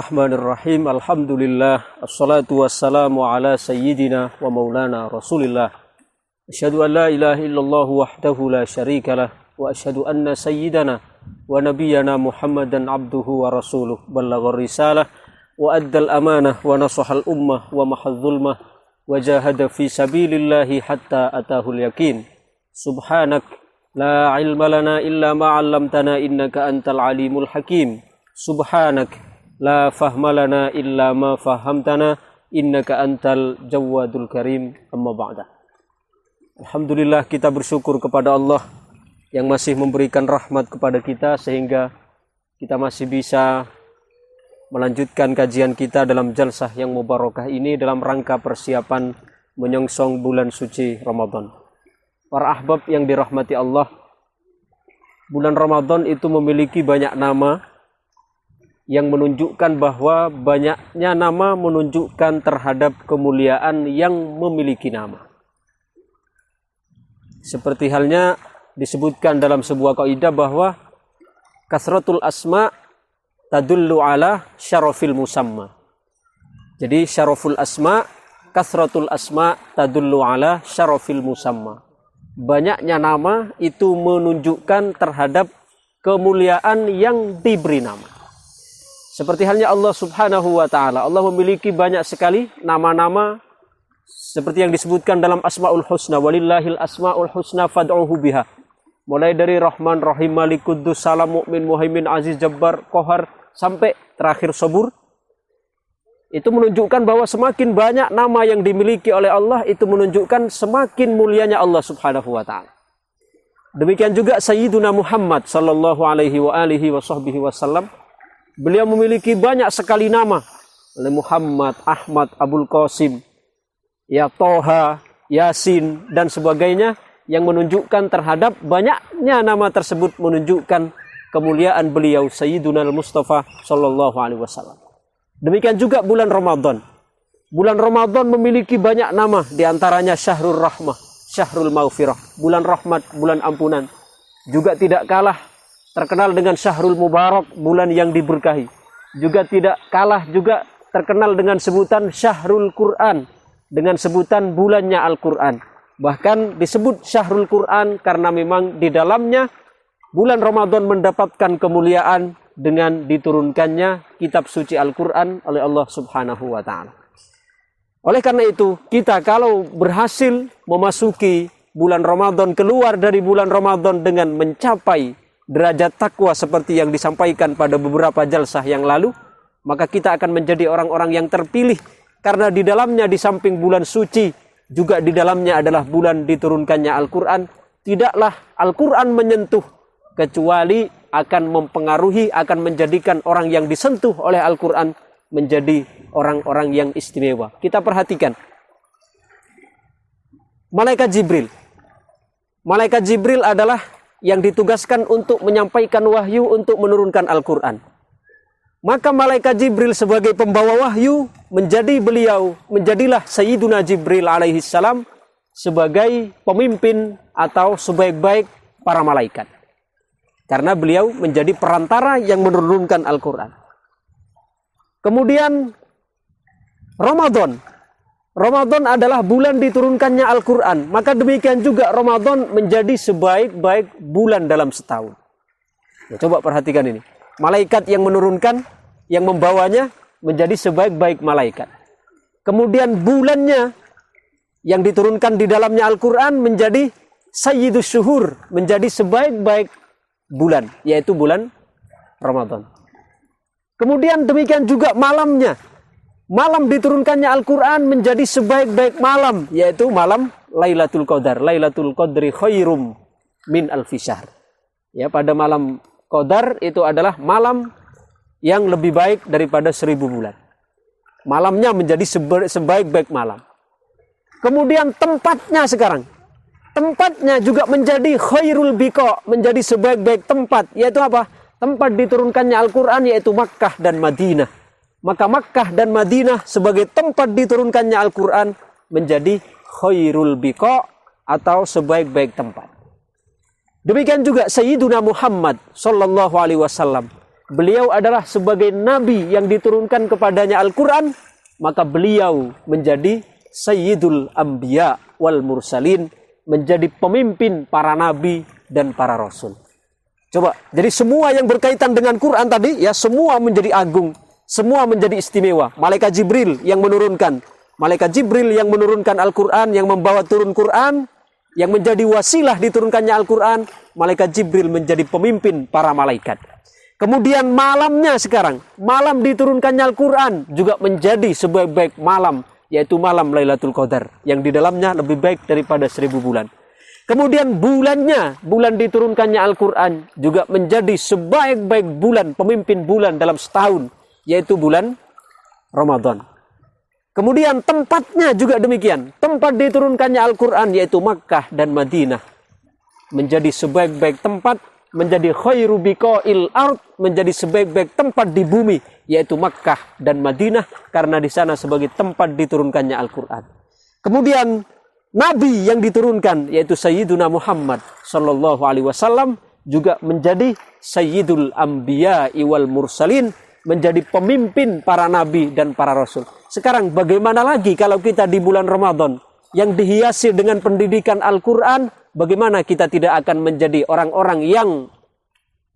Bismillahirrahmanirrahim. Alhamdulillah. Assalatu wassalamu ala sayyidina wa maulana Rasulillah. Asyhadu an la ilaha illallah wahdahu la syarikalah wa asyhadu anna sayyidana wa nabiyyana Muhammadan abduhu wa rasuluh. Ballaghar risalah wa addal amanah wa nasahal ummah wa mahadz zulmah wa jahada fi sabilillahi hatta atahul yakin. Subhanak la ilma lana illa ma 'allamtana innaka antal alimul hakim. Subhanak la fahma lana illa ma fahamtana innaka antal jawadul karim. Amma ba'da. Alhamdulillah, kita bersyukur kepada Allah yang masih memberikan rahmat kepada kita sehingga kita masih bisa melanjutkan kajian kita dalam jalsah yang mubarakah ini dalam rangka persiapan menyongsong bulan suci Ramadan. Para ahbab yang dirahmati Allah, bulan Ramadan itu memiliki banyak nama yang menunjukkan bahwa banyaknya nama menunjukkan terhadap kemuliaan yang memiliki nama. Seperti halnya disebutkan dalam sebuah kaidah bahwa kasratul asma tadullu ala syarafil musamma. Jadi syaraful asma, kasratul asma tadullu ala syarafil musamma. Banyaknya nama itu menunjukkan terhadap kemuliaan yang diberi nama. Seperti halnya Allah subhanahu wa ta'ala. Allah memiliki banyak sekali nama-nama seperti yang disebutkan dalam Asma'ul Husna. Walillahil Asma'ul Husna fad'uhu biha. Mulai dari Rahman, Rahim, Malik, Quddus, Salam, Mu'min, Muhaimin, Aziz, Jabbar, Qahar, sampai terakhir Sabur. Itu menunjukkan bahwa semakin banyak nama yang dimiliki oleh Allah, itu menunjukkan semakin mulianya Allah subhanahu wa ta'ala. Demikian juga Sayyiduna Muhammad sallallahu alaihi wa alihi wa sahbihi wasallam. Beliau memiliki banyak sekali nama. Muhammad, Ahmad, Abul Qasim, ya Toha, Yasin, dan sebagainya yang menunjukkan terhadap banyaknya nama tersebut menunjukkan kemuliaan beliau Sayyiduna Al-Mustafa sallallahu alaihi wasallam. Demikian juga bulan Ramadan. Bulan Ramadan memiliki banyak nama, diantaranya Syahrul Rahmah, Syahrul Maghfirah, bulan rahmat, bulan ampunan. Juga tidak kalah terkenal dengan Syahrul Mubarak, bulan yang diberkahi. Juga tidak kalah juga terkenal dengan sebutan Syahrul Quran, dengan sebutan bulannya Al-Quran. Bahkan disebut Syahrul Quran karena memang di dalamnya bulan Ramadan mendapatkan kemuliaan dengan diturunkannya kitab suci Al-Quran oleh Allah subhanahu wa ta'ala. Oleh karena itu, kita kalau berhasil memasuki bulan Ramadan, keluar dari bulan Ramadan dengan mencapai derajat takwa seperti yang disampaikan pada beberapa jalsah yang lalu, maka kita akan menjadi orang-orang yang terpilih karena di dalamnya di samping bulan suci juga di dalamnya adalah bulan diturunkannya Al-Quran. Tidaklah Al-Quran menyentuh kecuali akan mempengaruhi, akan menjadikan orang yang disentuh oleh Al-Quran menjadi orang-orang yang istimewa. Kita perhatikan Malaikat Jibril. Malaikat Jibril adalah yang ditugaskan untuk menyampaikan wahyu, untuk menurunkan Al-Quran. Maka Malaikat Jibril sebagai pembawa wahyu, menjadilah Sayyiduna Jibril alaihi salam sebagai pemimpin atau sebaik-baik para malaikat. Karena beliau menjadi perantara yang menurunkan Al-Quran. Kemudian Ramadan adalah bulan diturunkannya Al-Quran. Maka demikian juga Ramadan menjadi sebaik-baik bulan dalam setahun. Ya, coba perhatikan ini. Malaikat yang menurunkan, yang membawanya menjadi sebaik-baik malaikat. Kemudian bulannya yang diturunkan di dalamnya Al-Quran menjadi Sayyidus Syuhur, menjadi sebaik-baik bulan, yaitu bulan Ramadan. Kemudian demikian juga malamnya. Malam diturunkannya Al-Quran menjadi sebaik-baik malam, yaitu malam Lailatul Qadar. Lailatul Qadri khairum min alfi syahr. Ya, pada malam Qadar itu adalah malam yang lebih baik daripada 1000 bulan. Malamnya menjadi sebaik-baik malam. Kemudian tempatnya sekarang. Tempatnya juga menjadi khairul biqa, menjadi sebaik-baik tempat, yaitu apa? Tempat diturunkannya Al-Quran yaitu Makkah dan Madinah. Maka Makkah dan Madinah sebagai tempat diturunkannya Al-Quran menjadi khairul biqa atau sebaik-baik tempat. Demikian juga Sayyiduna Muhammad sallallahu alaihi wasallam beliau adalah sebagai nabi yang diturunkan kepadanya Al-Quran, maka beliau menjadi Sayyidul Anbiya wal Mursalin, menjadi pemimpin para nabi dan para rasul. Coba, jadi semua yang berkaitan dengan Quran tadi, ya semua menjadi agung, semua menjadi istimewa. Malaikat Jibril yang menurunkan, Al-Quran, yang membawa turun Quran, yang menjadi wasilah diturunkannya Al-Quran, malaikat Jibril menjadi pemimpin para malaikat. Kemudian malamnya sekarang, malam diturunkannya Al-Quran juga menjadi sebaik-baik malam, yaitu malam Lailatul Qadar, yang di dalamnya lebih baik daripada 1000 bulan. Kemudian bulannya, bulan diturunkannya Al-Quran juga menjadi sebaik-baik bulan, pemimpin bulan dalam setahun, yaitu bulan Ramadan. Kemudian tempatnya juga demikian. Tempat diturunkannya Al-Quran yaitu Makkah dan Madinah. Menjadi sebaik-baik tempat, menjadi khairu biqa'il ard, menjadi sebaik-baik tempat di bumi, yaitu Makkah dan Madinah, karena di sana sebagai tempat diturunkannya Al-Quran. Kemudian Nabi yang diturunkan yaitu Sayyiduna Muhammad sallallahu alaihi wasallam juga menjadi Sayyidul Anbiya wal Mursalin, menjadi pemimpin para nabi dan para rasul. Sekarang bagaimana lagi kalau kita di bulan Ramadan yang dihiasi dengan pendidikan Al-Quran, bagaimana kita tidak akan menjadi orang-orang yang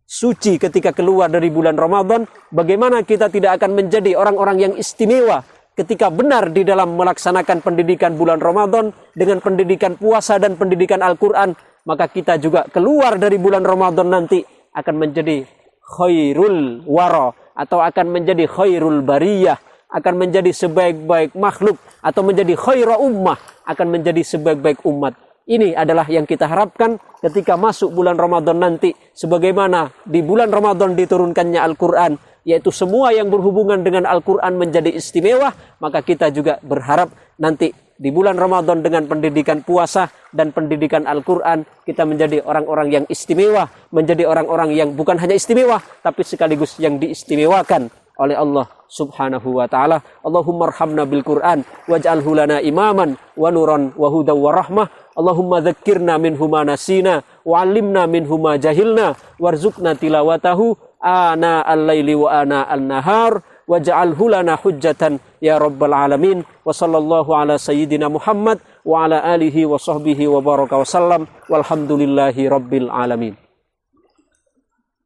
suci ketika keluar dari bulan Ramadan? Bagaimana kita tidak akan menjadi orang-orang yang istimewa ketika benar di dalam melaksanakan pendidikan bulan Ramadan dengan pendidikan puasa dan pendidikan Al-Quran? Maka kita juga keluar dari bulan Ramadan nanti akan menjadi khairul wara, atau akan menjadi khairul bariyah, akan menjadi sebaik-baik makhluk, atau menjadi khaira ummah, akan menjadi sebaik-baik umat. Ini adalah yang kita harapkan ketika masuk bulan Ramadan nanti. Sebagaimana di bulan Ramadan diturunkannya Al-Quran, yaitu semua yang berhubungan dengan Al-Quran menjadi istimewa, maka kita juga berharap nanti di bulan Ramadan dengan pendidikan puasa dan pendidikan Al-Quran, kita menjadi orang-orang yang istimewa, menjadi orang-orang yang bukan hanya istimewa, tapi sekaligus yang diistimewakan oleh Allah subhanahu wa ta'ala. Allahumma arhamna bil Quran waj'alhu lana imaman wa nuran wa hudaw wa rahmah. Allahumma dhakkirna minhu ma nasina wa 'allimna minhu ma jahilna warzuqna tilawatahu ana al-laili wa ana al-nahar waj'alhu lana hujjatan ya rabbal alamin. Wa sallallahu ala sayyidina Muhammad wa ala alihi wa sahbihi wa baraka wa sallam walhamdulillahi rabbil alamin.